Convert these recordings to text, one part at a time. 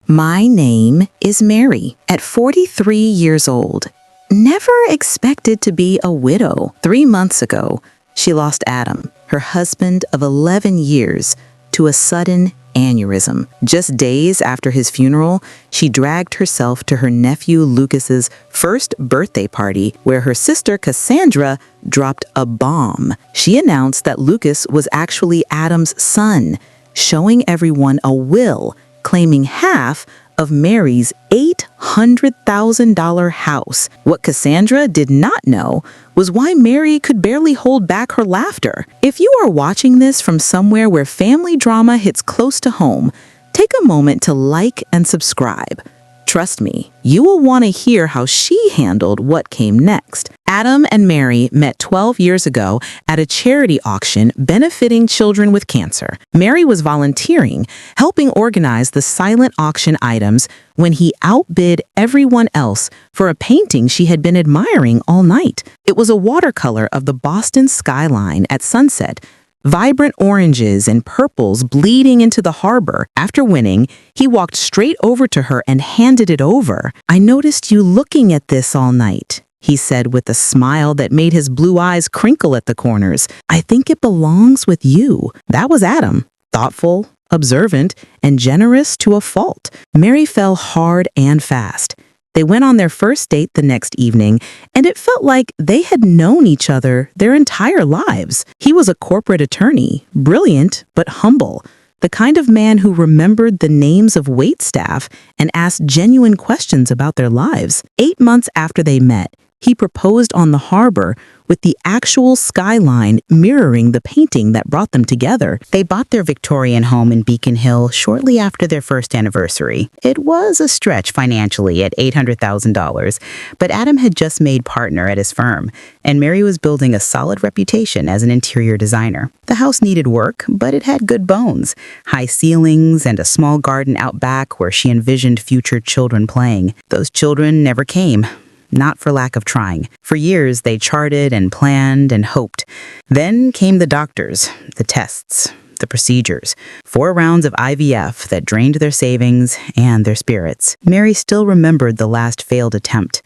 My name is Mary. At 43 years old, never expected to be a widow. 3 months ago, she lost Adam, her husband of 11 years, to a sudden aneurysm. Just days after his funeral, she dragged herself to her nephew Lucas's first birthday party where her sister Cassandra dropped a bomb. She announced that Lucas was actually Adam's son, showing everyone a will claiming half of Mary's $800,000 house. What Cassandra did not know was why Mary could barely hold back her laughter. If you are watching this from somewhere where family drama hits close to home, take a moment to like and subscribe. Trust me, you will want to hear how she handled what came next. Adam and Mary met 12 years ago at a charity auction benefiting children with cancer. Mary was volunteering, helping organize the silent auction items when he outbid everyone else for a painting she had been admiring all night. It was a watercolor of the Boston skyline at sunset, vibrant oranges and purples bleeding into the harbor. After winning, he walked straight over to her and handed it over. "I noticed you looking at this all night," he said with a smile that made his blue eyes crinkle at the corners. "I think it belongs with you." That was Adam, thoughtful, observant, and generous to a fault. Mary fell hard and fast. They went on their first date the next evening, and it felt like they had known each other their entire lives. He was a corporate attorney, brilliant but humble, the kind of man who remembered the names of waitstaff and asked genuine questions about their lives. 8 months after they met, he proposed on the harbor with the actual skyline mirroring the painting that brought them together. They bought their Victorian home in Beacon Hill shortly after their first anniversary. It was a stretch financially at $800,000, but Adam had just made partner at his firm, and Mary was building a solid reputation as an interior designer. The house needed work, but it had good bones, high ceilings and a small garden out back where she envisioned future children playing. Those children never came. Not for lack of trying. For years, they charted and planned and hoped. Then came the doctors, the tests, the procedures. 4 rounds of IVF that drained their savings and their spirits. Mary still remembered the last failed attempt.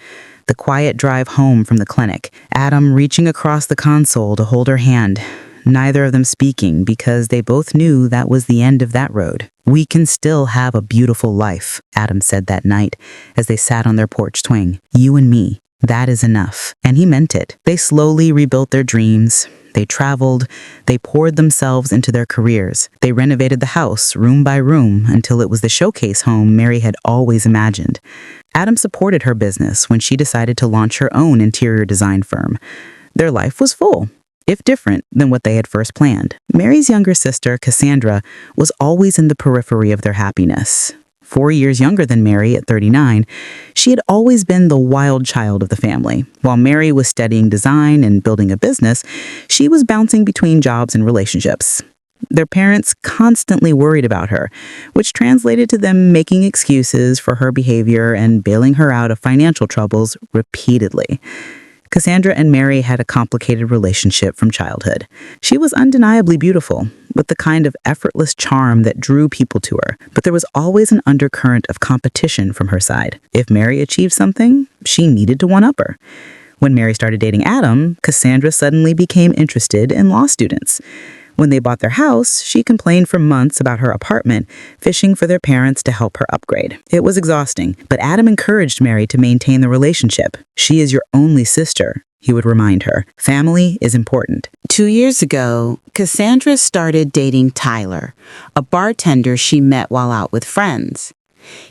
The quiet drive home from the clinic. Adam reaching across the console to hold her hand. Neither of them speaking because they both knew that was the end of that road. "We can still have a beautiful life," Adam said that night as they sat on their porch swing. "You and me, that is enough." And he meant it. They slowly rebuilt their dreams. They traveled. They poured themselves into their careers. They renovated the house room by room until it was the showcase home Mary had always imagined. Adam supported her business when she decided to launch her own interior design firm. Their life was full, if different than what they had first planned. Mary's younger sister, Cassandra, was always in the periphery of their happiness. 4 years younger than Mary at 39, she had always been the wild child of the family. While Mary was studying design and building a business, she was bouncing between jobs and relationships. Their parents constantly worried about her, which translated to them making excuses for her behavior and bailing her out of financial troubles repeatedly. Cassandra and Mary had a complicated relationship from childhood. She was undeniably beautiful, with the kind of effortless charm that drew people to her, but there was always an undercurrent of competition from her side. If Mary achieved something, she needed to one-up her. When Mary started dating Adam, Cassandra suddenly became interested in law students. When they bought their house, she complained for months about her apartment, fishing for their parents to help her upgrade. It was exhausting, but Adam encouraged Mary to maintain the relationship. "She is your only sister," he would remind her. "Family is important." 2 years ago, Cassandra started dating Tyler, a bartender she met while out with friends.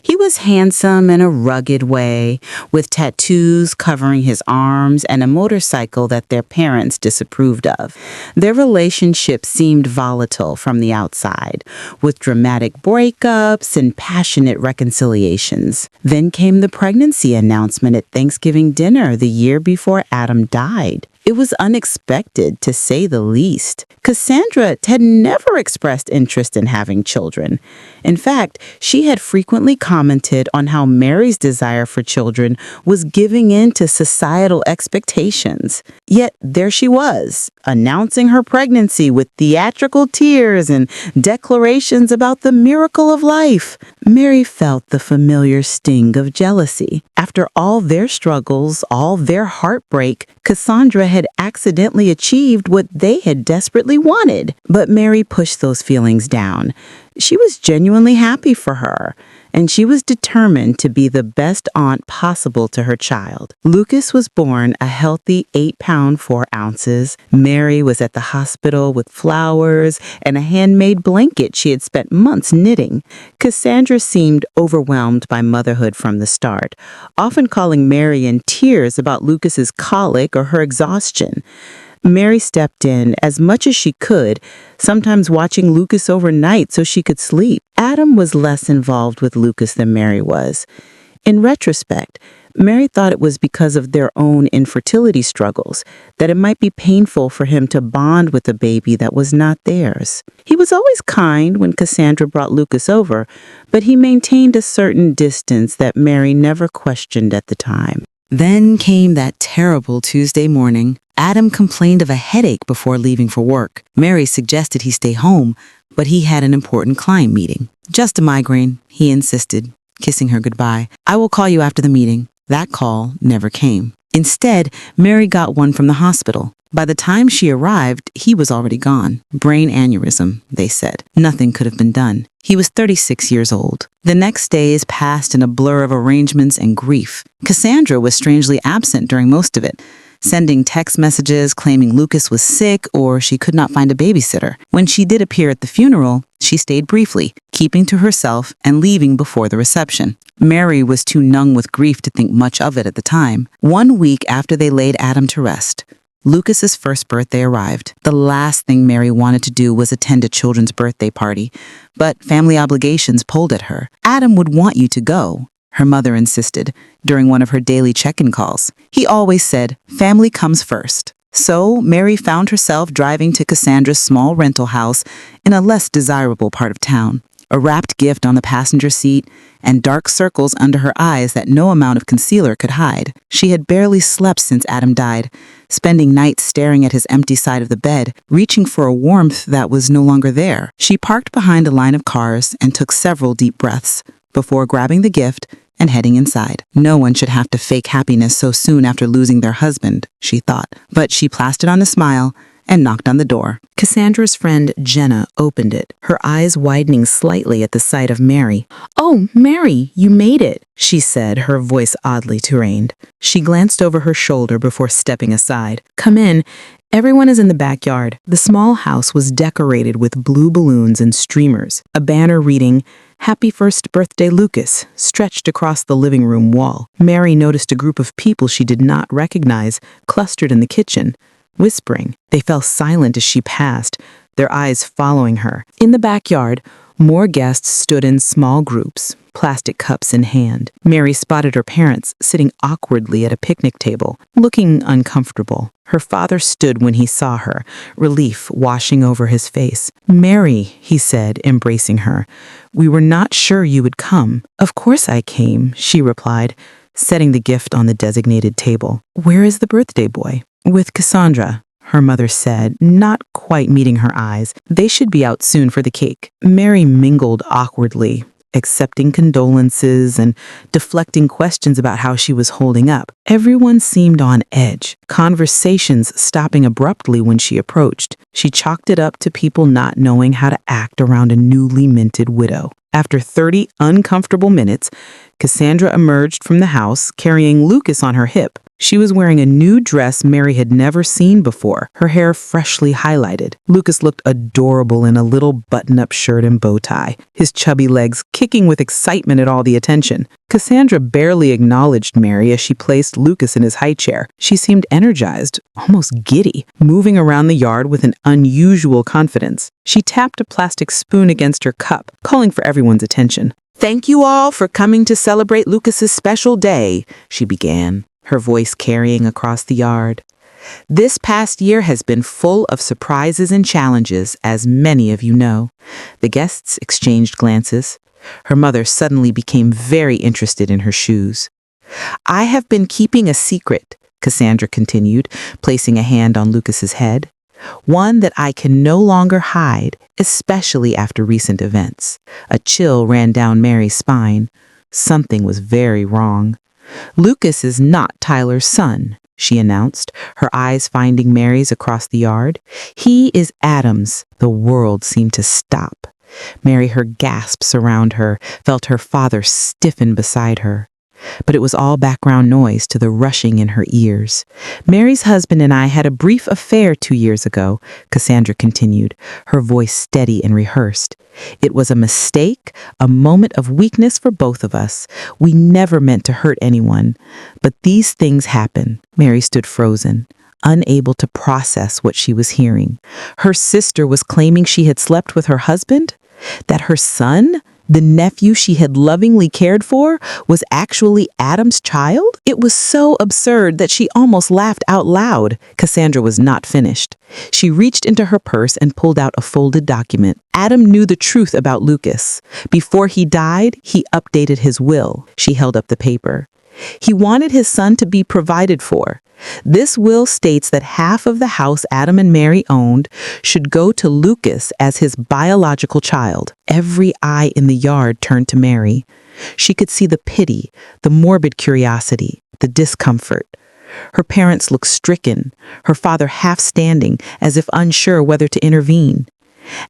He was handsome in a rugged way, with tattoos covering his arms and a motorcycle that their parents disapproved of. Their relationship seemed volatile from the outside, with dramatic breakups and passionate reconciliations. Then came the pregnancy announcement at Thanksgiving dinner the year before Adam died. It was unexpected, to say the least. Cassandra had never expressed interest in having children. In fact, she had frequently commented on how Mary's desire for children was giving in to societal expectations. Yet there she was, announcing her pregnancy with theatrical tears and declarations about the miracle of life. Mary felt the familiar sting of jealousy. After all their struggles, all their heartbreak, Cassandra had accidentally achieved what they had desperately wanted. But Mary pushed those feelings down. She was genuinely happy for her, and she was determined to be the best aunt possible to her child. Lucas was born a healthy 8 pounds 4 ounces. Mary was at the hospital with flowers and a handmade blanket she had spent months knitting. Cassandra seemed overwhelmed by motherhood from the start, often calling Mary in tears about Lucas's colic or her exhaustion. Mary stepped in as much as she could, sometimes watching Lucas overnight so she could sleep. Adam was less involved with Lucas than Mary was. In retrospect, Mary thought it was because of their own infertility struggles that it might be painful for him to bond with a baby that was not theirs. He was always kind when Cassandra brought Lucas over, but he maintained a certain distance that Mary never questioned at the time. Then came that terrible Tuesday morning. Adam complained of a headache before leaving for work. Mary suggested he stay home, but he had an important client meeting. "Just a migraine," he insisted, kissing her goodbye. "I will call you after the meeting." That call never came. Instead, Mary got one from the hospital. By the time she arrived, he was already gone. Brain aneurysm, they said. Nothing could have been done. He was 36 years old. The next days passed in a blur of arrangements and grief. Cassandra was strangely absent during most of it, sending text messages claiming Lucas was sick or she could not find a babysitter. When she did appear at the funeral, she stayed briefly, keeping to herself and leaving before the reception. Mary was too numb with grief to think much of it at the time. 1 week after they laid Adam to rest, Lucas's first birthday arrived. The last thing Mary wanted to do was attend a children's birthday party, but family obligations pulled at her. "Adam would want you to go," her mother insisted during one of her daily check-in calls. He always said, "Family comes first." So Mary found herself driving to Cassandra's small rental house in a less desirable part of town. A wrapped gift on the passenger seat, and dark circles under her eyes that no amount of concealer could hide. She had barely slept since Adam died, spending nights staring at his empty side of the bed, reaching for a warmth that was no longer there. She parked behind a line of cars and took several deep breaths before grabbing the gift and heading inside. No one should have to fake happiness so soon after losing their husband, she thought. But she plastered on a smile and knocked on the door. Cassandra's friend Jenna opened it, her eyes widening slightly at the sight of Mary. "Oh, Mary, you made it," she said, her voice oddly trained. She glanced over her shoulder before stepping aside. "Come in. Everyone is in the backyard." The small house was decorated with blue balloons and streamers. A banner reading, "Happy First Birthday, Lucas," stretched across the living room wall. Mary noticed a group of people she did not recognize clustered in the kitchen, whispering. They fell silent as she passed, their eyes following her. In the backyard, more guests stood in small groups, plastic cups in hand. Mary spotted her parents sitting awkwardly at a picnic table, looking uncomfortable. Her father stood when he saw her, relief washing over his face. "Mary," he said, embracing her, "we were not sure you would come." "Of course I came," she replied, setting the gift on the designated table. "Where is the birthday boy?" "With Cassandra," her mother said, not quite meeting her eyes. "They should be out soon for the cake." Mary mingled awkwardly, accepting condolences and deflecting questions about how she was holding up. Everyone seemed on edge, conversations stopping abruptly when she approached. She chalked it up to people not knowing how to act around a newly minted widow. After 30 uncomfortable minutes, Cassandra emerged from the house carrying Lucas on her hip. She was wearing a new dress Mary had never seen before, her hair freshly highlighted. Lucas looked adorable in a little button-up shirt and bow tie, his chubby legs kicking with excitement at all the attention. Cassandra barely acknowledged Mary as she placed Lucas in his high chair. She seemed energized, almost giddy, moving around the yard with an unusual confidence. She tapped a plastic spoon against her cup, calling for everyone's attention. "Thank you all for coming to celebrate Lucas's special day," she began, her voice carrying across the yard. This past year has been full of surprises and challenges, as many of you know. The guests exchanged glances. Her mother suddenly became very interested in her shoes. I have been keeping a secret, Cassandra continued, placing a hand on Lucas's head. One that I can no longer hide, especially after recent events. A chill ran down Mary's spine. Something was very wrong. Lucas is not Tyler's son, she announced, her eyes finding Mary's across the yard. He is Adam's. The world seemed to stop. Mary heard gasps around her, felt her father stiffen beside her. But it was all background noise to the rushing in her ears. Mary's husband and I had a brief affair 2 years ago, Cassandra continued, her voice steady and rehearsed. It was a mistake, a moment of weakness for both of us. We never meant to hurt anyone. But these things happen. Mary stood frozen, unable to process what she was hearing. Her sister was claiming she had slept with her husband? That her son, the nephew she had lovingly cared for, was actually Adam's child? It was so absurd that she almost laughed out loud. Cassandra was not finished. She reached into her purse and pulled out a folded document. Adam knew the truth about Lucas. Before he died, he updated his will. She held up the paper. He wanted his son to be provided for. This will states that half of the house Adam and Mary owned should go to Lucas as his biological child. Every eye in the yard turned to Mary. She could see the pity, the morbid curiosity, the discomfort. Her parents looked stricken, her father half standing as if unsure whether to intervene.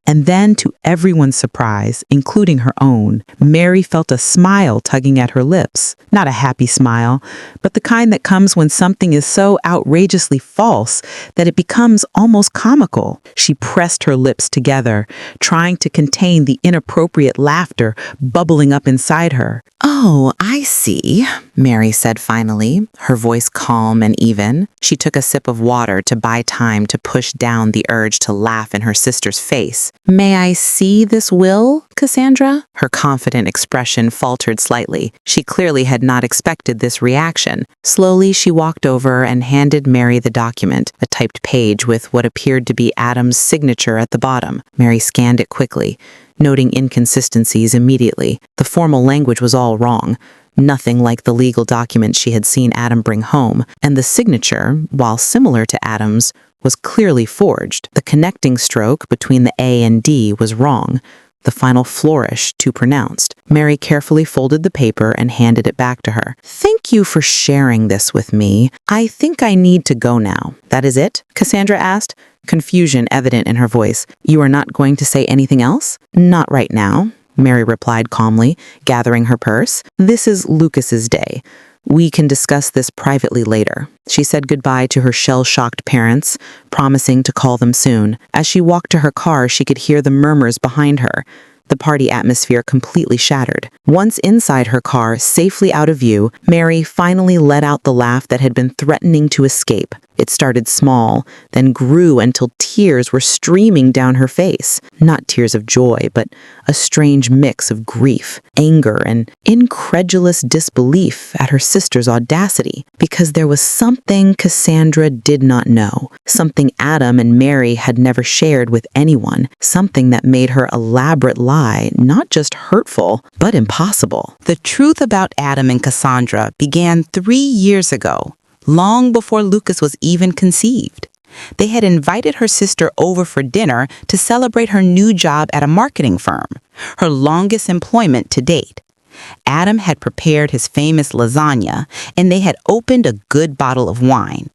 And then, to everyone's surprise, including her own, Mary felt a smile tugging at her lips. Not a happy smile, but the kind that comes when something is so outrageously false that it becomes almost comical. She pressed her lips together, trying to contain the inappropriate laughter bubbling up inside her. "Oh, I see," Mary said finally, her voice calm and even. She took a sip of water to buy time to push down the urge to laugh in her sister's face. "May I see this will, Cassandra?" Her confident expression faltered slightly. She clearly had not expected this reaction. Slowly, she walked over and handed Mary the document, a typed page with what appeared to be Adam's signature at the bottom. Mary scanned it quickly, noting inconsistencies immediately. The formal language was all wrong. Nothing like the legal documents she had seen Adam bring home, and the signature, while similar to Adam's, was clearly forged. The connecting stroke between the A and D was wrong, the final flourish too pronounced. Mary carefully folded the paper and handed it back to her. "Thank you for sharing this with me. I think I need to go now." "That is it?" Cassandra asked, confusion evident in her voice. "You are not going to say anything else?" "Not right now," Mary replied calmly, gathering her purse. "This is Lucas's day. We can discuss this privately later." She said goodbye to her shell-shocked parents, promising to call them soon. As she walked to her car, she could hear the murmurs behind her. The party atmosphere completely shattered. Once inside her car, safely out of view, Mary finally let out the laugh that had been threatening to escape. It started small, then grew until tears were streaming down her face. Not tears of joy, but a strange mix of grief, anger, and incredulous disbelief at her sister's audacity. Because there was something Cassandra did not know, something Adam and Mary had never shared with anyone, something that made her elaborate lie not just hurtful, but impossible. The truth about Adam and Cassandra began 3 years ago, long before Lucas was even conceived. They had invited her sister over for dinner to celebrate her new job at a marketing firm, her longest employment to date. Adam had prepared his famous lasagna, and they had opened a good bottle of wine.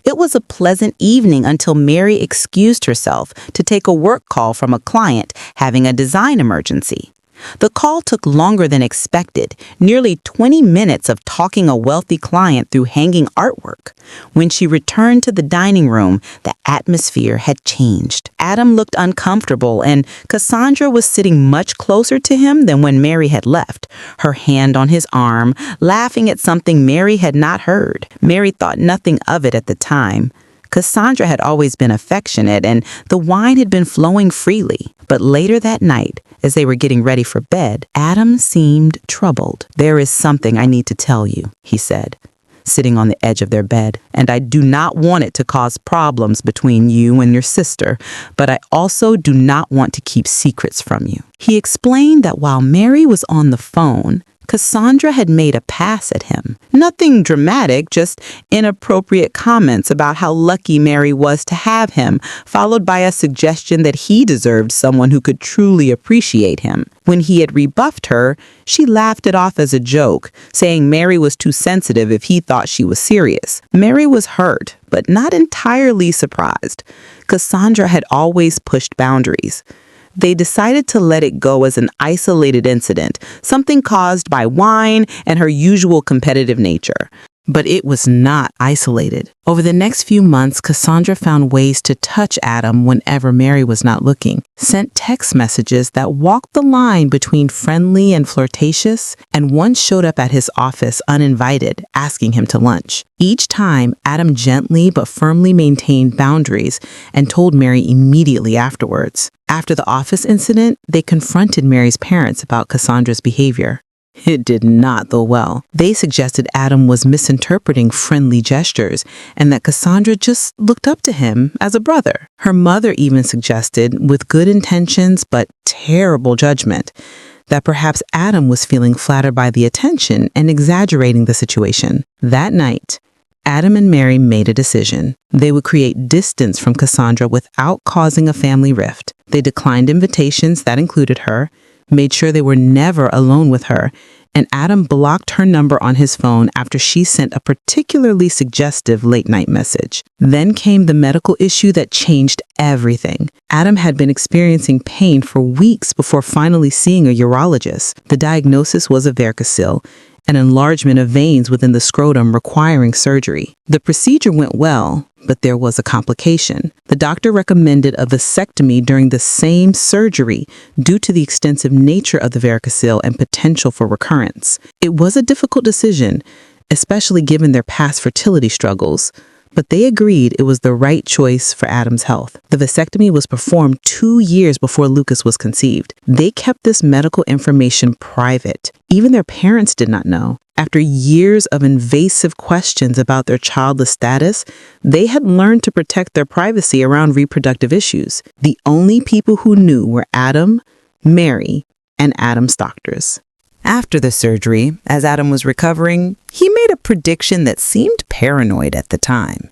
It was a pleasant evening until Mary excused herself to take a work call from a client having a design emergency. The call took longer than expected, nearly 20 minutes of talking a wealthy client through hanging artwork. When she returned to the dining room, the atmosphere had changed. Adam looked uncomfortable, and Cassandra was sitting much closer to him than when Mary had left, her hand on his arm, laughing at something Mary had not heard. Mary thought nothing of it at the time. Cassandra had always been affectionate, and the wine had been flowing freely. But later that night, as they were getting ready for bed, Adam seemed troubled. "There is something I need to tell you," he said. sitting on the edge of their bed. And I do not want it to cause problems between you and your sister, but I also do not want to keep secrets from you. He explained that while Mary was on the phone, Cassandra had made a pass at him. Nothing dramatic, just inappropriate comments about how lucky Mary was to have him, followed by a suggestion that he deserved someone who could truly appreciate him. When he had rebuffed her, she laughed it off as a joke, saying Mary was too sensitive if he thought she was serious. Mary was hurt, but not entirely surprised. Cassandra had always pushed boundaries. They decided to let it go as an isolated incident, something caused by wine and her usual competitive nature. But it was not isolated. Over the next few months, Cassandra found ways to touch Adam whenever Mary was not looking, sent text messages that walked the line between friendly and flirtatious, and once showed up at his office uninvited, asking him to lunch. Each time, Adam gently but firmly maintained boundaries and told Mary immediately afterwards. After the office incident, they confronted Mary's parents about Cassandra's behavior. It did not go well. They suggested Adam was misinterpreting friendly gestures and that Cassandra just looked up to him as a brother. Her mother even suggested, with good intentions but terrible judgment, that perhaps Adam was feeling flattered by the attention and exaggerating the situation. That night, Adam and Mary made a decision. They would create distance from Cassandra without causing a family rift. They declined invitations that included her, made sure they were never alone with her, and Adam blocked her number on his phone after she sent a particularly suggestive late-night message. Then came the medical issue that changed everything. Adam had been experiencing pain for weeks before finally seeing a urologist. The diagnosis was a varicocele, an enlargement of veins within the scrotum requiring surgery. The procedure went well, but there was a complication. The doctor recommended a vasectomy during the same surgery due to the extensive nature of the varicocele and potential for recurrence. It was a difficult decision, especially given their past fertility struggles, but they agreed it was the right choice for Adam's health. The vasectomy was performed 2 years before Lucas was conceived. They kept this medical information private. Even their parents did not know. After years of invasive questions about their childless status, they had learned to protect their privacy around reproductive issues. The only people who knew were Adam, Mary, and Adam's doctors. After the surgery, as Adam was recovering, he made a prediction that seemed paranoid at the time.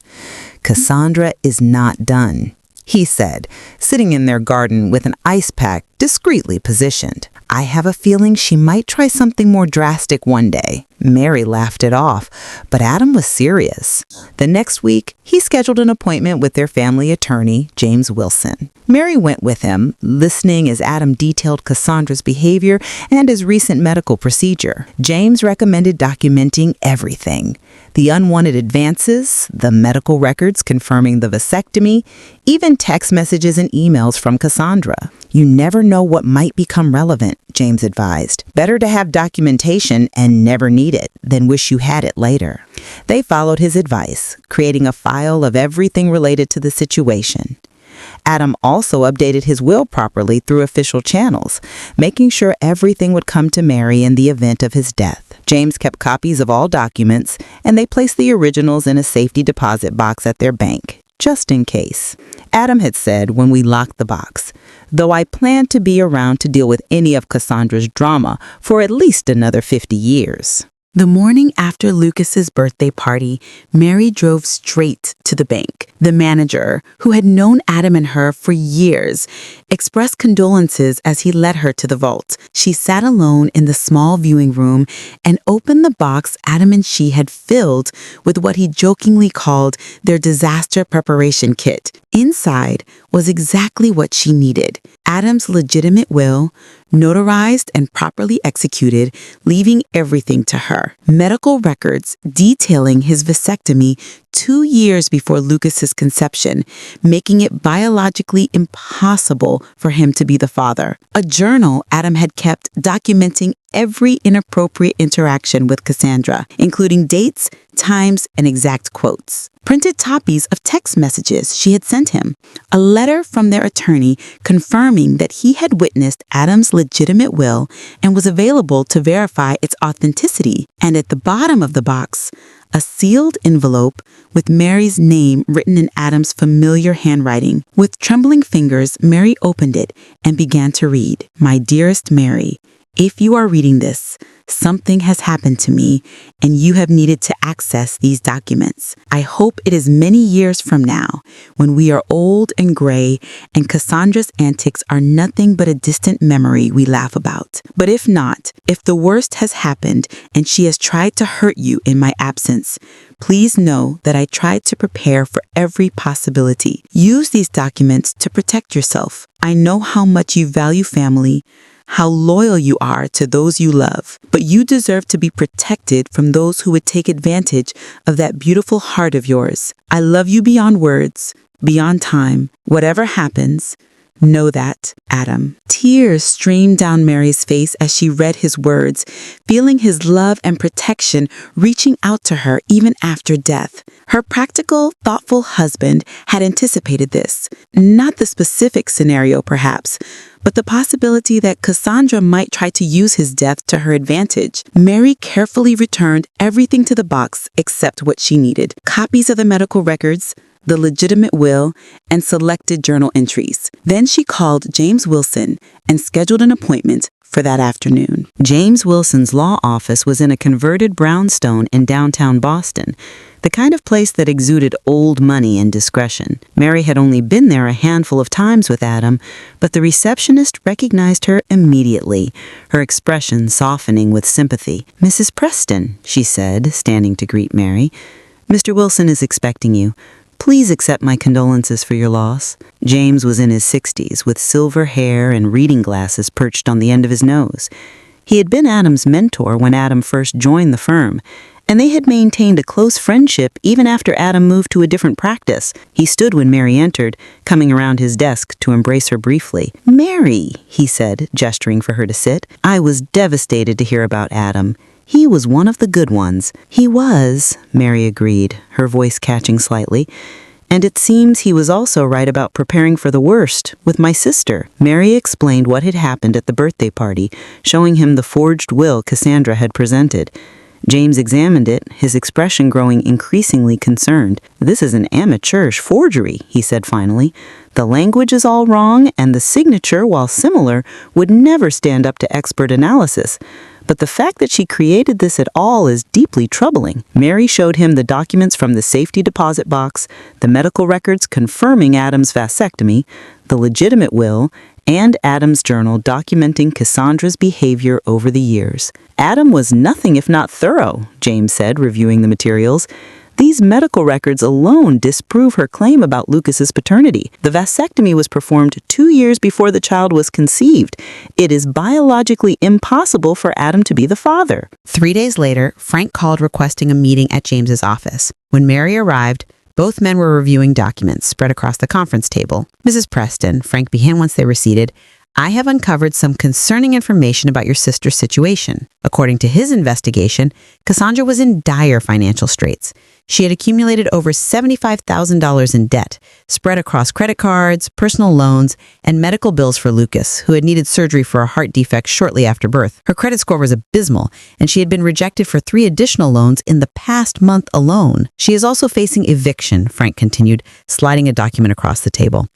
Cassandra is not done, he said, sitting in their garden with an ice pack discreetly positioned. I have a feeling she might try something more drastic one day. Mary laughed it off, but Adam was serious. The next week, he scheduled an appointment with their family attorney, James Wilson. Mary went with him, listening as Adam detailed Cassandra's behavior and his recent medical procedure. James recommended documenting everything: the unwanted advances, the medical records confirming the vasectomy, even text messages and emails from Cassandra. You never know what might become relevant, James advised. Better to have documentation and never need it than wish you had it later. They followed his advice, creating a file of everything related to the situation. Adam also updated his will properly through official channels, making sure everything would come to Mary in the event of his death. James kept copies of all documents, and they placed the originals in a safety deposit box at their bank, just in case. Adam had said when we locked the box, though I plan to be around to deal with any of Cassandra's drama for at least another 50 years. The morning after Lucas's birthday party, Mary drove straight to the bank. The manager, who had known Adam and her for years, expressed condolences as he led her to the vault. She sat alone in the small viewing room and opened the box Adam and she had filled with what he jokingly called their disaster preparation kit. Inside was exactly what she needed: Adam's legitimate will, notarized and properly executed, leaving everything to her. Medical records detailing his vasectomy 2 years before Lucas's conception, making it biologically impossible for him to be the father. A journal Adam had kept documenting every inappropriate interaction with Cassandra, including dates, times, and exact quotes. Printed copies of text messages she had sent him. A letter from their attorney confirming that he had witnessed Adam's legitimate will and was available to verify its authenticity. And at the bottom of the box, a sealed envelope with Mary's name written in Adam's familiar handwriting. With trembling fingers, Mary opened it and began to read, "My dearest Mary, if you are reading this, something has happened to me and you have needed to access these documents. I hope it is many years from now when we are old and gray and Cassandra's antics are nothing but a distant memory we laugh about. But if not, if the worst has happened and she has tried to hurt you in my absence, please know that I tried to prepare for every possibility. Use these documents to protect yourself. I know how much you value family, how loyal you are to those you love, but you deserve to be protected from those who would take advantage of that beautiful heart of yours. I love you beyond words, beyond time. Whatever happens, know that, Adam." Tears streamed down Mary's face as she read his words, feeling his love and protection reaching out to her even after death. Her practical, thoughtful husband had anticipated this. Not the specific scenario, perhaps, but the possibility that Cassandra might try to use his death to her advantage. Mary carefully returned everything to the box except what she needed: copies of the medical records, the legitimate will, and selected journal entries. Then she called James Wilson and scheduled an appointment for that afternoon. James Wilson's law office was in a converted brownstone in downtown Boston, the kind of place that exuded old money and discretion. Mary had only been there a handful of times with Adam, but the receptionist recognized her immediately, her expression softening with sympathy. "Mrs. Preston," she said, standing to greet Mary, "Mr. Wilson is expecting you. Please accept my condolences for your loss." James was in his 60s, with silver hair and reading glasses perched on the end of his nose. He had been Adam's mentor when Adam first joined the firm, and they had maintained a close friendship even after Adam moved to a different practice. He stood when Mary entered, coming around his desk to embrace her briefly. "Mary," he said, gesturing for her to sit, "I was devastated to hear about Adam. He was one of the good ones." "He was," Mary agreed, her voice catching slightly. "And it seems he was also right about preparing for the worst with my sister." Mary explained what had happened at the birthday party, showing him the forged will Cassandra had presented. James examined it, his expression growing increasingly concerned. "This is an amateurish forgery," he said finally. "The language is all wrong, and the signature, while similar, would never stand up to expert analysis. But the fact that she created this at all is deeply troubling." Mary showed him the documents from the safety deposit box, the medical records confirming Adam's vasectomy, the legitimate will, and Adam's journal documenting Cassandra's behavior over the years. "Adam was nothing if not thorough," James said, reviewing the materials. "These medical records alone disprove her claim about Lucas's paternity. The vasectomy was performed 2 years before the child was conceived. It is biologically impossible for Adam to be the father." 3 days later, Frank called requesting a meeting at James's office. When Mary arrived, both men were reviewing documents spread across the conference table. "Mrs. Preston," Frank began once they were seated, "I have uncovered some concerning information about your sister's situation." According to his investigation, Cassandra was in dire financial straits. She had accumulated over $75,000 in debt, spread across credit cards, personal loans, and medical bills for Lucas, who had needed surgery for a heart defect shortly after birth. Her credit score was abysmal, and she had been rejected for 3 additional loans in the past month alone. "She is also facing eviction," Frank continued, sliding a document across the table.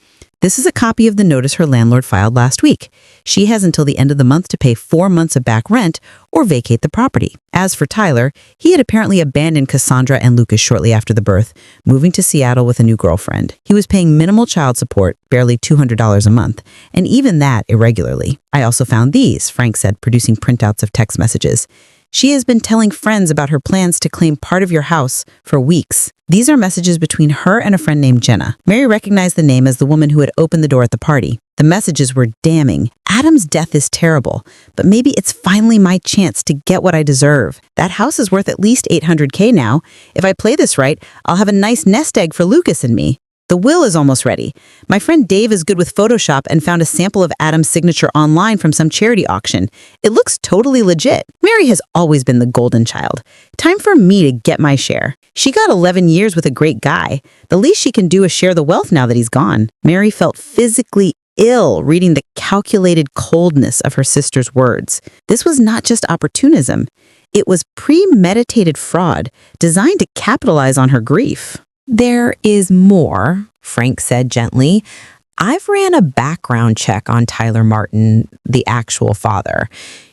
"This is a copy of the notice her landlord filed last week. She has until the end of the month to pay 4 months of back rent or vacate the property." As for Tyler, he had apparently abandoned Cassandra and Lucas shortly after the birth, moving to Seattle with a new girlfriend. He was paying minimal child support, barely $200 a month, and even that irregularly. "I also found these," Frank said, producing printouts of text messages. "She has been telling friends about her plans to claim part of your house for weeks." These are messages between her and a friend named Jenna. Mary recognized the name as the woman who had opened the door at the party. The messages were damning. "Adam's death is terrible, but maybe it's finally my chance to get what I deserve. That house is worth at least $800K now. If I play this right, I'll have a nice nest egg for Lucas and me. The will is almost ready. My friend Dave is good with Photoshop and found a sample of Adam's signature online from some charity auction. It looks totally legit. Mary has always been the golden child. Time for me to get my share. She got 11 years with a great guy. The least she can do is share the wealth now that he's gone." Mary felt physically ill reading the calculated coldness of her sister's words. This was not just opportunism. It was premeditated fraud designed to capitalize on her grief. There is more, Frank said gently. I've ran a background check on Tyler Martin, the actual father.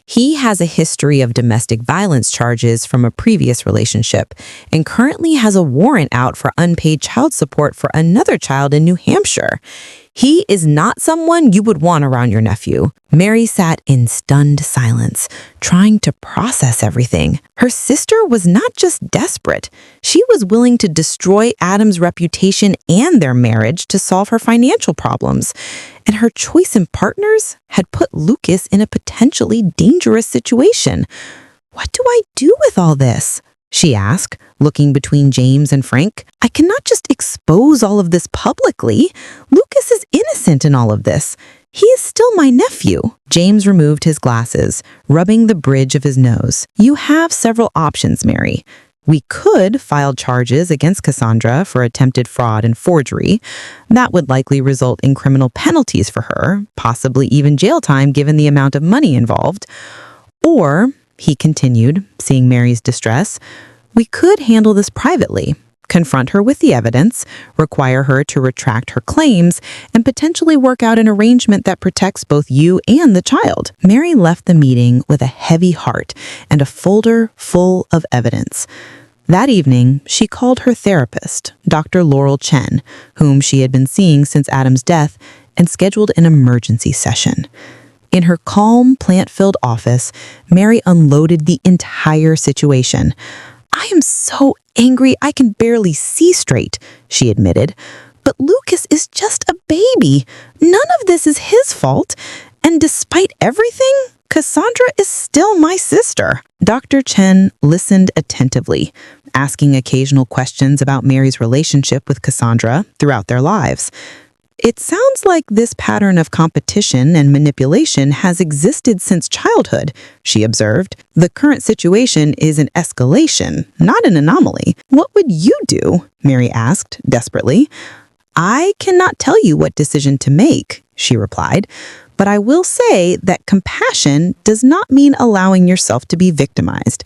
He has a history of domestic violence charges from a previous relationship and currently has a warrant out for unpaid child support for another child in New Hampshire. He is not someone you would want around your nephew. Mary sat in stunned silence, trying to process everything. Her sister was not just desperate. She was willing to destroy Adam's reputation and their marriage to solve her financial problems. And her choice in partners had put Lucas in a potentially dangerous situation. What do I do with all this? She asked, looking between James and Frank. I cannot just expose all of this publicly. Lucas is innocent in all of this. He is still my nephew. James removed his glasses, rubbing the bridge of his nose. You have several options, Mary. We could file charges against Cassandra for attempted fraud and forgery. That would likely result in criminal penalties for her, possibly even jail time given the amount of money involved. Or, he continued, seeing Mary's distress, we could handle this privately, confront her with the evidence, require her to retract her claims, and potentially work out an arrangement that protects both you and the child. Mary left the meeting with a heavy heart and a folder full of evidence. That evening, she called her therapist, Dr. Laurel Chen, whom she had been seeing since Adam's death, and scheduled an emergency session. In her calm, plant-filled office, Mary unloaded the entire situation. I am so angry I can barely see straight, she admitted. But Lucas is just a baby. None of this is his fault. And despite everything, Cassandra is still my sister. Dr. Chen listened attentively, asking occasional questions about Mary's relationship with Cassandra throughout their lives. It sounds like this pattern of competition and manipulation has existed since childhood, she observed. The current situation is an escalation, not an anomaly. What would you do? Mary asked desperately. I cannot tell you what decision to make, she replied, but I will say that compassion does not mean allowing yourself to be victimized.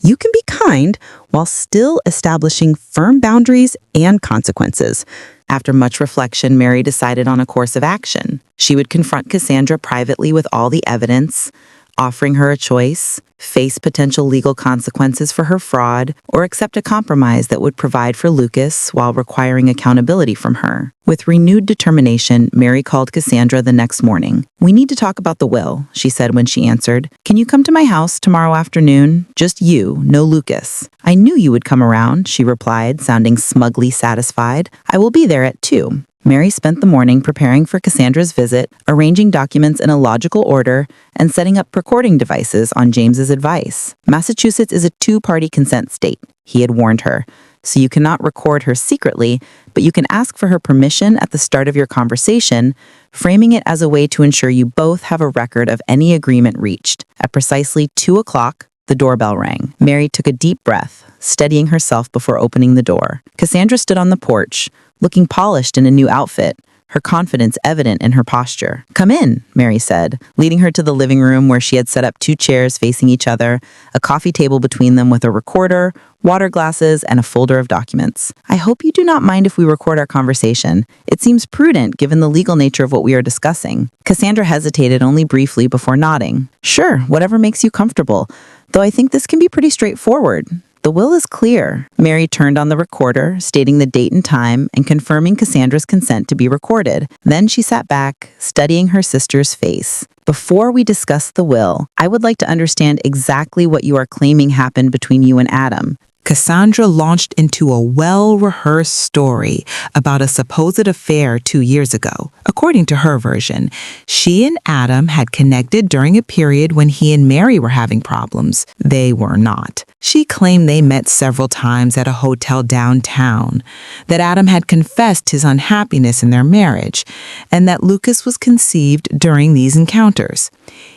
You can be kind while still establishing firm boundaries and consequences. After much reflection, Mary decided on a course of action. She would confront Cassandra privately with all the evidence, offering her a choice, face potential legal consequences for her fraud, or accept a compromise that would provide for Lucas while requiring accountability from her. With renewed determination, Mary called Cassandra the next morning. We need to talk about the will, she said when she answered. Can you come to my house tomorrow afternoon? Just you, no Lucas. I knew you would come around, she replied, sounding smugly satisfied. I will be there at 2. Mary spent the morning preparing for Cassandra's visit, arranging documents in a logical order, and setting up recording devices on James's advice. Massachusetts is a 2-party consent state, he had warned her, so you cannot record her secretly, but you can ask for her permission at the start of your conversation, framing it as a way to ensure you both have a record of any agreement reached. At precisely 2 o'clock, the doorbell rang. Mary took a deep breath, steadying herself before opening the door. Cassandra stood on the porch, looking polished in a new outfit, her confidence evident in her posture. Come in, Mary said, leading her to the living room where she had set up 2 chairs facing each other, a coffee table between them with a recorder, water glasses, and a folder of documents. I hope you do not mind if we record our conversation. It seems prudent given the legal nature of what we are discussing. Cassandra hesitated only briefly before nodding. Sure, whatever makes you comfortable, though I think this can be pretty straightforward. The will is clear. Mary turned on the recorder, stating the date and time and confirming Cassandra's consent to be recorded. Then she sat back, studying her sister's face. Before we discuss the will, I would like to understand exactly what you are claiming happened between you and Adam. Cassandra launched into a well-rehearsed story about a supposed affair 2 years ago. According to her version, she and Adam had connected during a period when he and Mary were having problems. They were not. She claimed they met several times at a hotel downtown, that Adam had confessed his unhappiness in their marriage, and that Lucas was conceived during these encounters.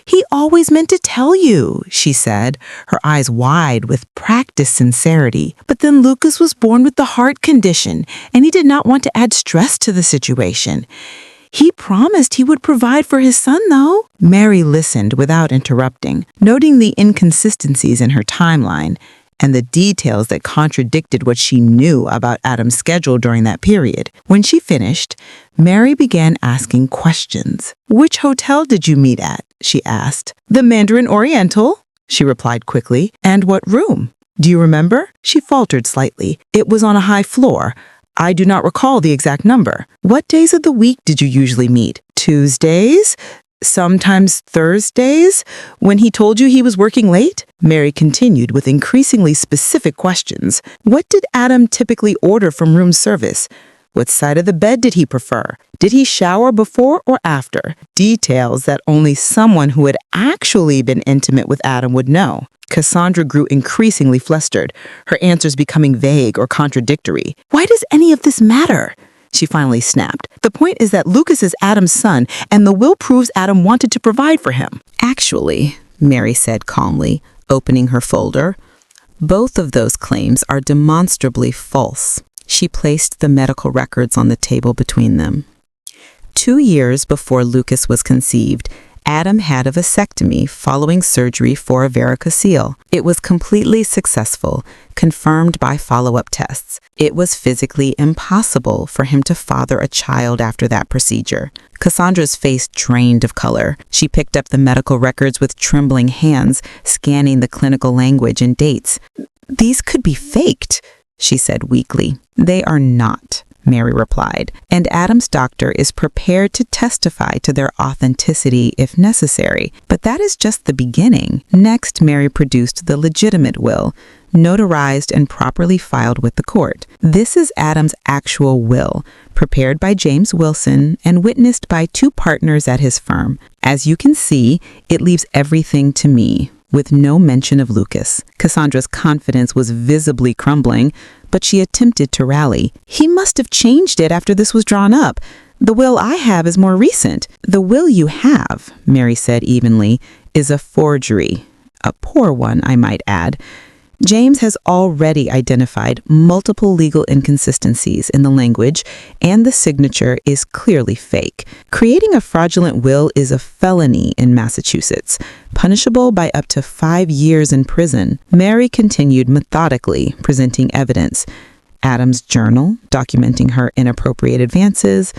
He always meant to tell you, she said, her eyes wide with practiced sincerity. But then Lucas was born with the heart condition, and he did not want to add stress to the situation. He promised he would provide for his son, though. Mary listened without interrupting, noting the inconsistencies in her timeline and the details that contradicted what she knew about Adam's schedule during that period. When she finished, Mary began asking questions. "Which hotel did you meet at?" she asked. "The Mandarin Oriental," she replied quickly. "And what room? Do you remember?" She faltered slightly. "It was on a high floor. I do not recall the exact number." "What days of the week did you usually meet?" "Tuesdays? Sometimes Thursdays, when he told you he was working late?" Mary continued with increasingly specific questions. "What did Adam typically order from room service? What side of the bed did he prefer? Did he shower before or after?" Details that only someone who had actually been intimate with Adam would know. Cassandra grew increasingly flustered, her answers becoming vague or contradictory. "Why does any of this matter?" she finally snapped. "The point is that Lucas is Adam's son, and the will proves Adam wanted to provide for him." "Actually," Mary said calmly, opening her folder, "both of those claims are demonstrably false." She placed the medical records on the table between them. 2 years before Lucas was conceived, Adam had a vasectomy following surgery for a varicocele. It was completely successful, confirmed by follow-up tests. It was physically impossible for him to father a child after that procedure. Cassandra's face drained of color. She picked up the medical records with trembling hands, scanning the clinical language and dates. "These could be faked," she said weakly. "They are not," Mary replied, "and Adam's doctor is prepared to testify to their authenticity if necessary. But that is just the beginning." Next, Mary produced the legitimate will, notarized and properly filed with the court. This is Adam's actual will, prepared by James Wilson and witnessed by 2 partners at his firm. As you can see, it leaves everything to me, with no mention of Lucas. Cassandra's confidence was visibly crumbling, but she attempted to rally. "He must have changed it after this was drawn up. The will I have is more recent." "The will you have," Mary said evenly, "is a forgery. A poor one, I might add. James has already identified multiple legal inconsistencies in the language, and the signature is clearly fake. Creating a fraudulent will is a felony in Massachusetts, punishable by up to 5 years in prison. Mary continued methodically, presenting evidence. Adam's journal, documenting her inappropriate advances,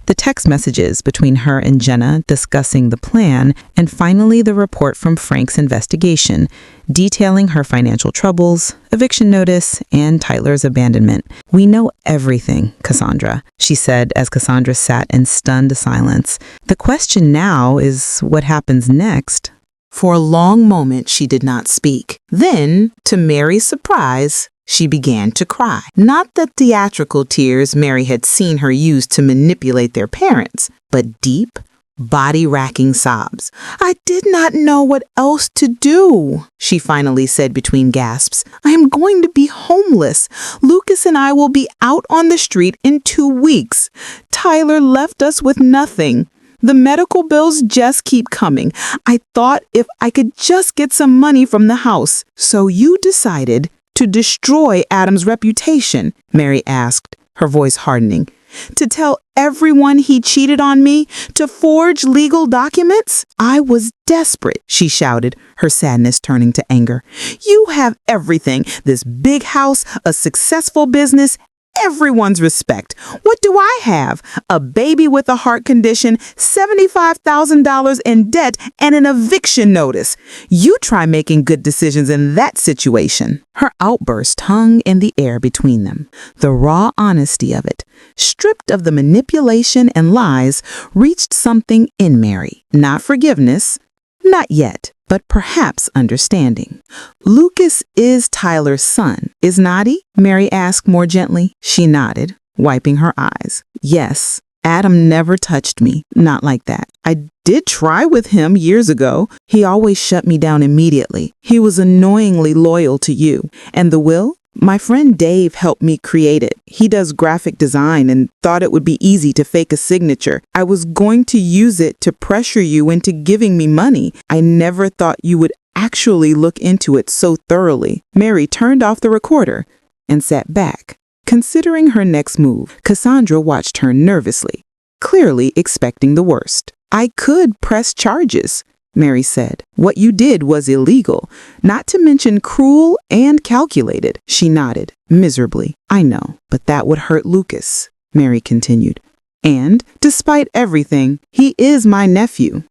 the text messages between her and Jenna discussing the plan, and finally the report from Frank's investigation, detailing her financial troubles, eviction notice, and Tyler's abandonment. "We know everything, Cassandra," she said as Cassandra sat in stunned silence. "The question now is what happens next?" For a long moment she did not speak. Then, to Mary's surprise, she began to cry. Not the theatrical tears Mary had seen her use to manipulate their parents, but deep, body-racking sobs. "I did not know what else to do," she finally said between gasps. "I am going to be homeless. Lucas and I will be out on the street in 2 weeks. Tyler left us with nothing. The medical bills just keep coming. I thought if I could just get some money from the house." "So you decided to destroy Adam's reputation?" Mary asked, her voice hardening. "To tell everyone he cheated on me? To forge legal documents?" "I was desperate," she shouted, her sadness turning to anger. "You have everything. This big house, a successful business, everyone's respect. What do I have? A baby with a heart condition, $75,000 in debt, and an eviction notice. You try making good decisions in that situation." Her outburst hung in the air between them. The raw honesty of it, stripped of the manipulation and lies, reached something in Mary. Not forgiveness, not yet, but perhaps understanding. "Lucas is Tyler's son, is not he?" Mary asked more gently. She nodded, wiping her eyes. "Yes, Adam never touched me, not like that. I did try with him years ago. He always shut me down immediately. He was annoyingly loyal to you. And the will? My friend Dave helped me create it. He does graphic design and thought it would be easy to fake a signature. I was going to use it to pressure you into giving me money. I never thought you would actually look into it so thoroughly." Mary turned off the recorder and sat back, considering her next move. Cassandra watched her nervously. clearly expecting the worst. "I could press charges," Mary said. "What you did was illegal, not to mention cruel and calculated." She nodded, miserably. "I know, but that would hurt Lucas," Mary continued. "And, despite everything, he is my nephew.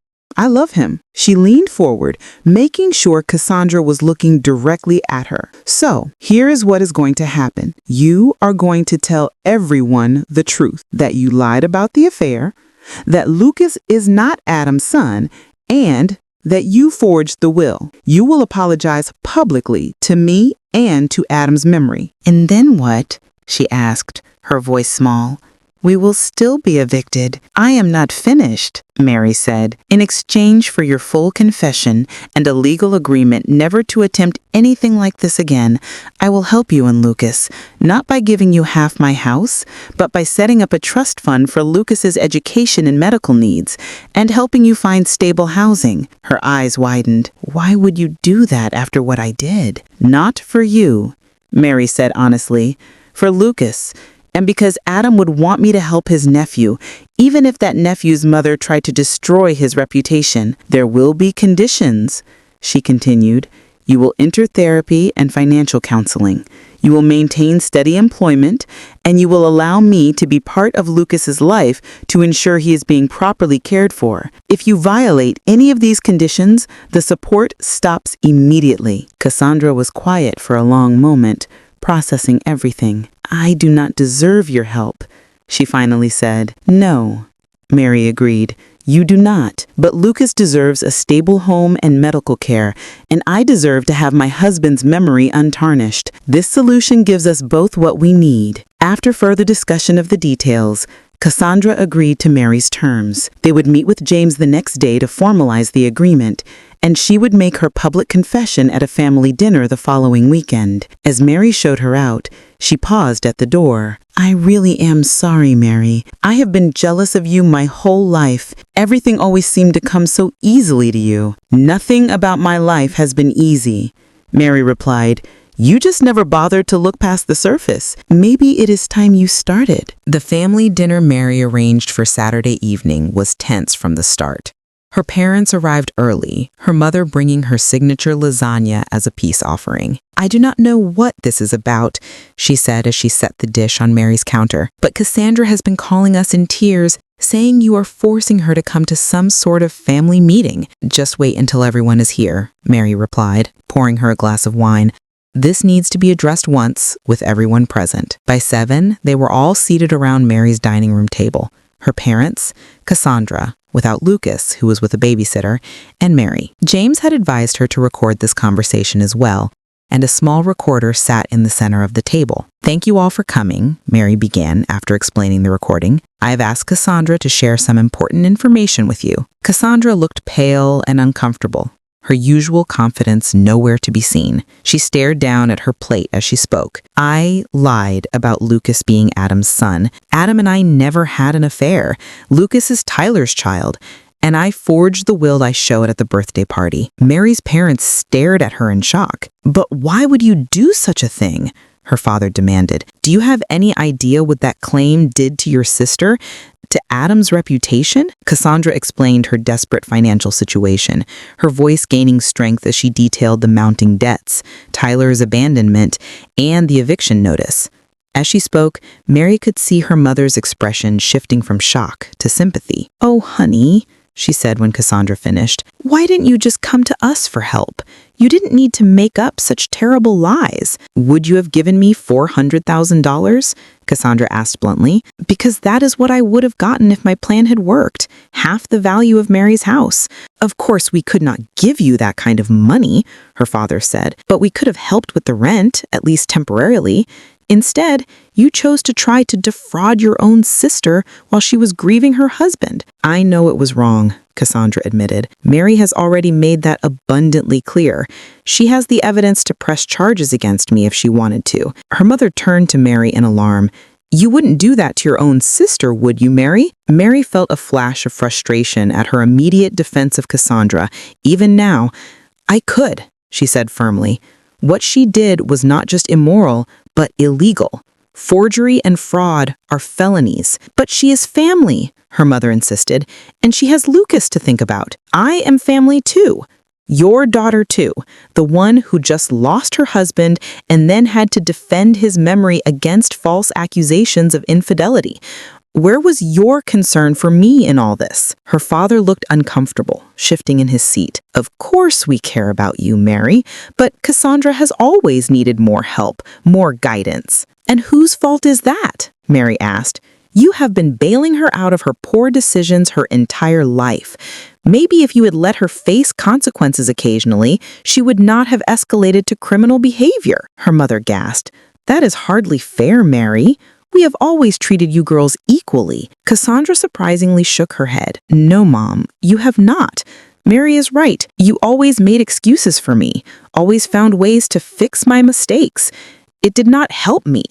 I love him." She leaned forward, making sure Cassandra was looking directly at her. "So, here is what is going to happen. You are going to tell everyone the truth, that you lied about the affair, that Lucas is not Adam's son, and that you forged the will. You will apologize publicly to me and to Adam's memory." "And then what?" she asked, her voice small. "We will still be evicted." "I am not finished," Mary said. "In exchange for your full confession and a legal agreement never to attempt anything like this again, I will help you and Lucas, not by giving you half my house, but by setting up a trust fund for Lucas's education and medical needs, and helping you find stable housing." Her eyes widened. "Why would you do that after what I did?" "Not for you," Mary said honestly. "For Lucas. And because Adam would want me to help his nephew, even if that nephew's mother tried to destroy his reputation. There will be conditions," she continued. "You will enter therapy and financial counseling. You will maintain steady employment, and you will allow me to be part of Lucas's life to ensure he is being properly cared for. If you violate any of these conditions, the support stops immediately." Cassandra was quiet for a long moment, processing everything. "I do not deserve your help," she finally said. "No," Mary agreed. "You do not. But Lucas deserves a stable home and medical care, and I deserve to have my husband's memory untarnished. This solution gives us both what we need." After further discussion of the details, Cassandra agreed to Mary's terms. They would meet with James the next day to formalize the agreement, and she would make her public confession at a family dinner the following weekend. As Mary showed her out, she paused at the door. "I really am sorry, Mary. I have been jealous of you my whole life. Everything always seemed to come so easily to you." "Nothing about my life has been easy," Mary replied. "You just never bothered to look past the surface. Maybe it is time you started." The family dinner Mary arranged for Saturday evening was tense from the start. Her parents arrived early, her mother bringing her signature lasagna as a peace offering. "I do not know what this is about," she said as she set the dish on Mary's counter, "but Cassandra has been calling us in tears, saying you are forcing her to come to some sort of family meeting." "Just wait until everyone is here," Mary replied, pouring her a glass of wine. "This needs to be addressed once, with everyone present." By 7, they were all seated around Mary's dining room table. Her parents, Cassandra, without Lucas, who was with a babysitter, and Mary. James had advised her to record this conversation as well, and a small recorder sat in the center of the table. "Thank you all for coming," Mary began after explaining the recording. "I have asked Cassandra to share some important information with you." Cassandra looked pale and uncomfortable, her usual confidence nowhere to be seen. She stared down at her plate as she spoke. "I lied about Lucas being Adam's son. Adam and I never had an affair. Lucas is Tyler's child, and I forged the will I showed at the birthday party." Mary's parents stared at her in shock. "But why would you do such a thing?" her father demanded. "Do you have any idea what that claim did to your sister? To Adam's reputation?" Cassandra explained her desperate financial situation, her voice gaining strength as she detailed the mounting debts, Tyler's abandonment, and the eviction notice. As she spoke, Mary could see her mother's expression shifting from shock to sympathy. "Oh, honey," she said when Cassandra finished, "why didn't you just come to us for help? You didn't need to make up such terrible lies." "Would you have given me $400,000? Cassandra asked bluntly. "Because that is what I would have gotten if my plan had worked, half the value of Mary's house." "Of course, we could not give you that kind of money," her father said, "but we could have helped with the rent, at least temporarily. Instead, you chose to try to defraud your own sister while she was grieving her husband." "I know it was wrong," Cassandra admitted. "Mary has already made that abundantly clear. She has the evidence to press charges against me if she wanted to." Her mother turned to Mary in alarm. "You wouldn't do that to your own sister, would you, Mary?" Mary felt a flash of frustration at her immediate defense of Cassandra. Even now, "I could," she said firmly. "What she did was not just immoral, but illegal. Forgery and fraud are felonies." "But she is family," her mother insisted, and she has Lucas to think about. I am family too. Your daughter too, the one who just lost her husband and then had to defend his memory against false accusations of infidelity. Where was your concern for me in all this? Her father looked uncomfortable, shifting in his seat. Of course we care about you, Mary, but Cassandra has always needed more help, more guidance. And whose fault is that? Mary asked. You have been bailing her out of her poor decisions her entire life. Maybe if you had let her face consequences occasionally, she would not have escalated to criminal behavior, her mother gasped. That is hardly fair, Mary. We have always treated you girls equally. Cassandra surprisingly shook her head. No, Mom, you have not. Mary is right. You always made excuses for me, always found ways to fix my mistakes. It did not help me.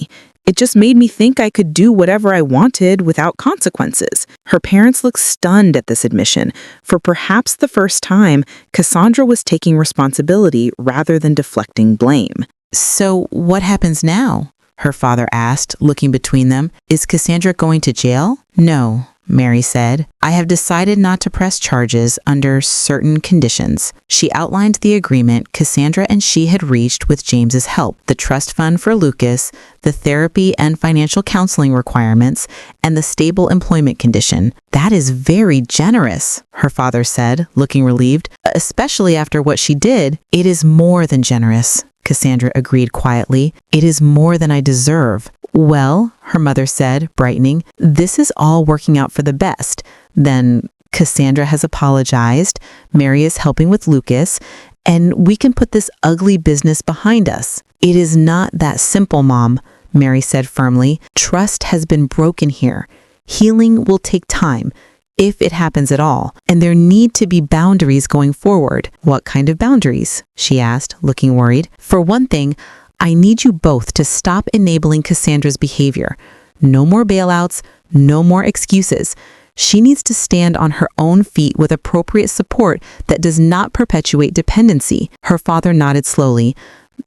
It just made me think I could do whatever I wanted without consequences. Her parents looked stunned at this admission. For perhaps the first time, Cassandra was taking responsibility rather than deflecting blame. So what happens now? Her father asked, looking between them. Is Cassandra going to jail? No, Mary said. I have decided not to press charges under certain conditions. She outlined the agreement Cassandra and she had reached with James's help, the trust fund for Lucas, the therapy and financial counseling requirements, and the stable employment condition. That is very generous, her father said, looking relieved. Especially after what she did. It is more than generous, Cassandra agreed quietly. It is more than I deserve. Well, her mother said, brightening, this is all working out for the best. Then Cassandra has apologized, Mary is helping with Lucas, and we can put this ugly business behind us. It is not that simple, Mom, Mary said firmly. Trust has been broken here. Healing will take time, if it happens at all, and there need to be boundaries going forward. What kind of boundaries? She asked, looking worried. For one thing, I need you both to stop enabling Cassandra's behavior. No more bailouts, no more excuses. She needs to stand on her own feet with appropriate support that does not perpetuate dependency. Her father nodded slowly.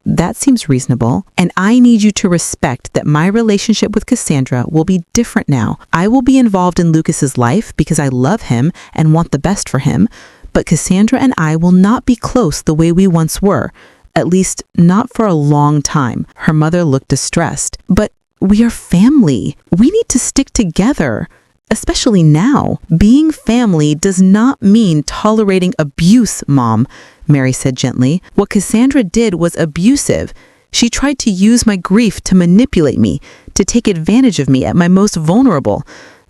That seems reasonable. And I need you to respect that my relationship with Cassandra will be different now. I will be involved in Lucas's life because I love him and want the best for him. But Cassandra and I will not be close the way we once were. At least not for a long time. Her mother looked distressed. But we are family. We need to stick together. Especially now. Being family does not mean tolerating abuse, Mom, Mary said gently. What Cassandra did was abusive. She tried to use my grief to manipulate me, to take advantage of me at my most vulnerable.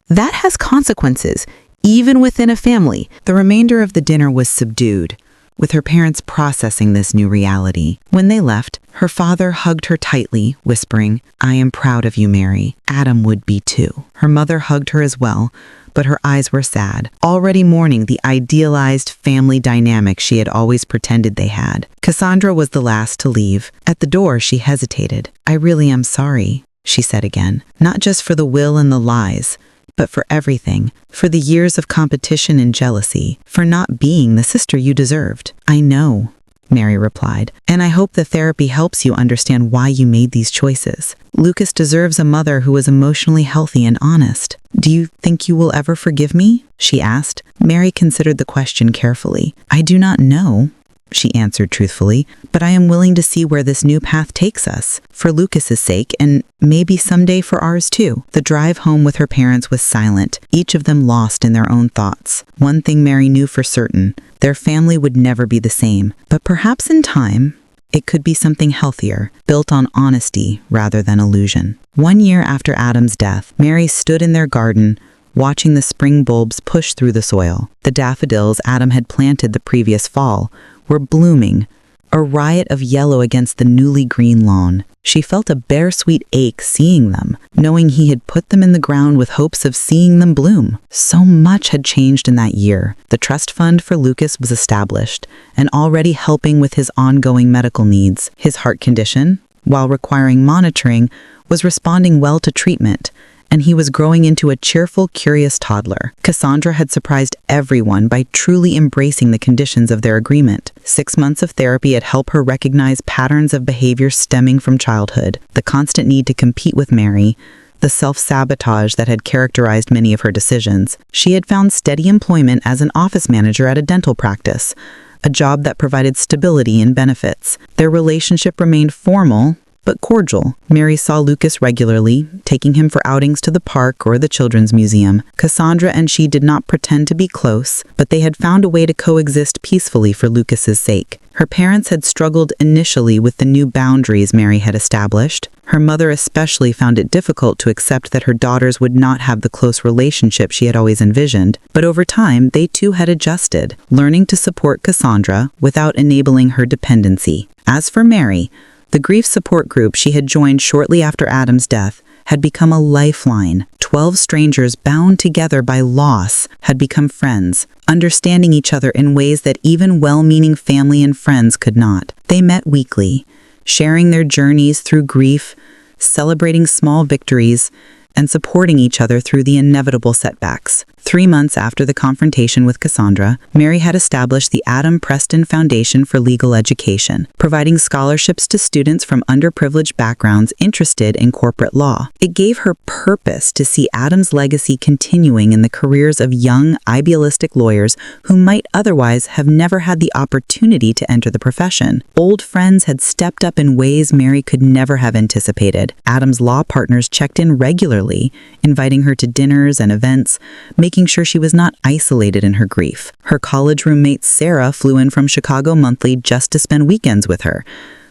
That has consequences, even within a family. The remainder of the dinner was subdued, with her parents processing this new reality. When they left, her father hugged her tightly, whispering, I am proud of you, Mary. Adam would be too. Her mother hugged her as well, but her eyes were sad, already mourning the idealized family dynamic she had always pretended they had. Cassandra was the last to leave. At the door, she hesitated. I really am sorry, she said again, not just for the will and the lies, but for everything, for the years of competition and jealousy, for not being the sister you deserved. I know, Mary replied, and I hope the therapy helps you understand why you made these choices. Lucas deserves a mother who is emotionally healthy and honest. Do you think you will ever forgive me? She asked. Mary considered the question carefully. I do not know, she answered truthfully, but I am willing to see where this new path takes us, for Lucas's sake, and maybe someday for ours too. The drive home with her parents was silent, each of them lost in their own thoughts. One thing Mary knew for certain, their family would never be the same, but perhaps in time, it could be something healthier, built on honesty rather than illusion. 1 year after Adam's death, Mary stood in their garden, watching the spring bulbs push through the soil. The daffodils Adam had planted the previous fall were blooming, a riot of yellow against the newly green lawn. She felt a bittersweet ache seeing them, knowing he had put them in the ground with hopes of seeing them bloom. So much had changed in that year. The trust fund for Lucas was established, and already helping with his ongoing medical needs. His heart condition, while requiring monitoring, was responding well to treatment, and he was growing into a cheerful, curious toddler. Cassandra had surprised everyone by truly embracing the conditions of their agreement. 6 months of therapy had helped her recognize patterns of behavior stemming from childhood, the constant need to compete with Mary, the self-sabotage that had characterized many of her decisions. She had found steady employment as an office manager at a dental practice, a job that provided stability and benefits. Their relationship remained formal, but cordial. Mary saw Lucas regularly, taking him for outings to the park or the children's museum. Cassandra and she did not pretend to be close, but they had found a way to coexist peacefully for Lucas's sake. Her parents had struggled initially with the new boundaries Mary had established. Her mother especially found it difficult to accept that her daughters would not have the close relationship she had always envisioned, but over time they too had adjusted, learning to support Cassandra without enabling her dependency. As for Mary, the grief support group she had joined shortly after Adam's death had become a lifeline. 12 strangers bound together by loss had become friends, understanding each other in ways that even well-meaning family and friends could not. They met weekly, sharing their journeys through grief, celebrating small victories, and supporting each other through the inevitable setbacks. 3 months after the confrontation with Cassandra, Mary had established the Adam Preston Foundation for Legal Education, providing scholarships to students from underprivileged backgrounds interested in corporate law. It gave her purpose to see Adam's legacy continuing in the careers of young, idealistic lawyers who might otherwise have never had the opportunity to enter the profession. Old friends had stepped up in ways Mary could never have anticipated. Adam's law partners checked in regularly, inviting her to dinners and events, making sure she was not isolated in her grief. Her college roommate Sarah flew in from Chicago monthly just to spend weekends with her,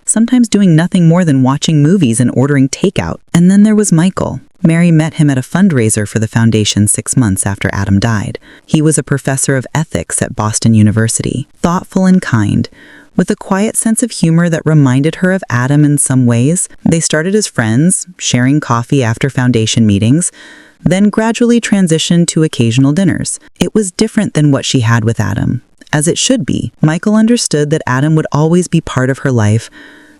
sometimes doing nothing more than watching movies and ordering takeout. And then there was Michael. Mary met him at a fundraiser for the foundation 6 months after Adam died. He was a professor of ethics at Boston University, thoughtful and kind, with a quiet sense of humor that reminded her of Adam in some ways. They started as friends, sharing coffee after foundation meetings, then gradually transitioned to occasional dinners. It was different than what she had with Adam, as it should be. Michael understood that Adam would always be part of her life,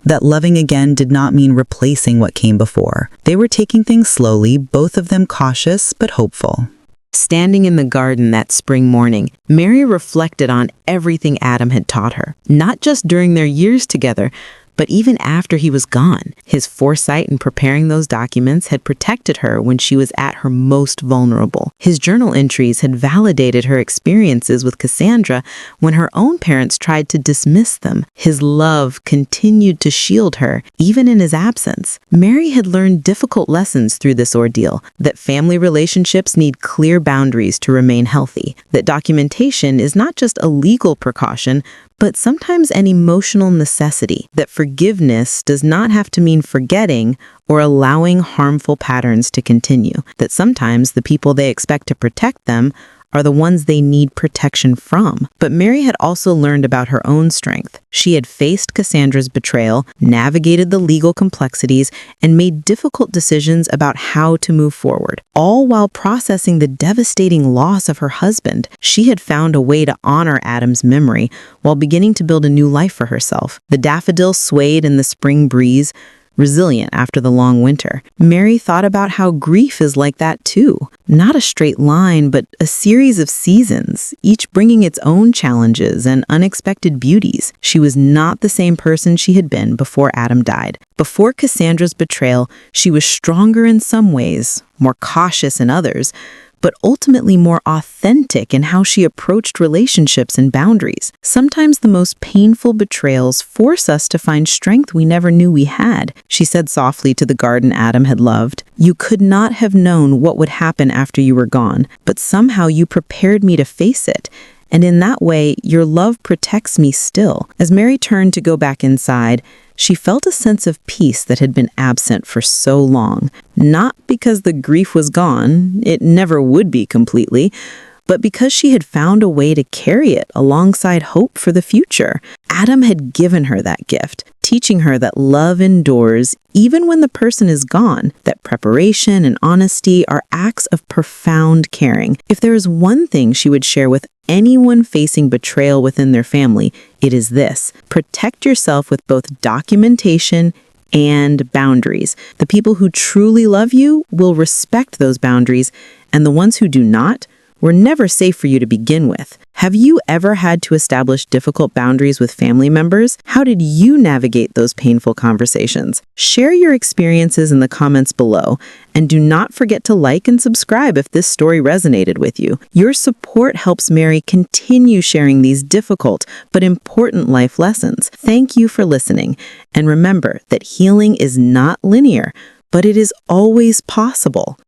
that loving again did not mean replacing what came before. They were taking things slowly, both of them cautious but hopeful. Standing in the garden that spring morning, Mary reflected on everything Adam had taught her, not just during their years together, but even after he was gone. His foresight in preparing those documents had protected her when she was at her most vulnerable. His journal entries had validated her experiences with Cassandra when her own parents tried to dismiss them. His love continued to shield her, even in his absence. Mary had learned difficult lessons through this ordeal, that family relationships need clear boundaries to remain healthy, that documentation is not just a legal precaution, but sometimes an emotional necessity, that forgiveness does not have to mean forgetting or allowing harmful patterns to continue, that sometimes the people they expect to protect them are the ones they need protection from. But Mary had also learned about her own strength. She had faced Cassandra's betrayal, navigated the legal complexities, and made difficult decisions about how to move forward. All while processing the devastating loss of her husband, she had found a way to honor Adam's memory while beginning to build a new life for herself. The daffodils swayed in the spring breeze, resilient after the long winter. Mary thought about how grief is like that too. Not a straight line, but a series of seasons, each bringing its own challenges and unexpected beauties. She was not the same person she had been before Adam died. Before Cassandra's betrayal, she was stronger in some ways, more cautious in others, but ultimately more authentic in how she approached relationships and boundaries. Sometimes the most painful betrayals force us to find strength we never knew we had, she said softly to the garden Adam had loved. You could not have known what would happen after you were gone, but somehow you prepared me to face it. And in that way, your love protects me still. As Mary turned to go back inside, she felt a sense of peace that had been absent for so long, not because the grief was gone, it never would be completely, but because she had found a way to carry it alongside hope for the future. Adam had given her that gift, teaching her that love endures even when the person is gone, that preparation and honesty are acts of profound caring. If there is one thing she would share with anyone facing betrayal within their family, it is this: protect yourself with both documentation and boundaries. The people who truly love you will respect those boundaries, and the ones who do not were never safe for you to begin with. Have you ever had to establish difficult boundaries with family members? How did you navigate those painful conversations? Share your experiences in the comments below, and do not forget to like and subscribe if this story resonated with you. Your support helps Mary continue sharing these difficult but important life lessons. Thank you for listening, and remember that healing is not linear, but it is always possible.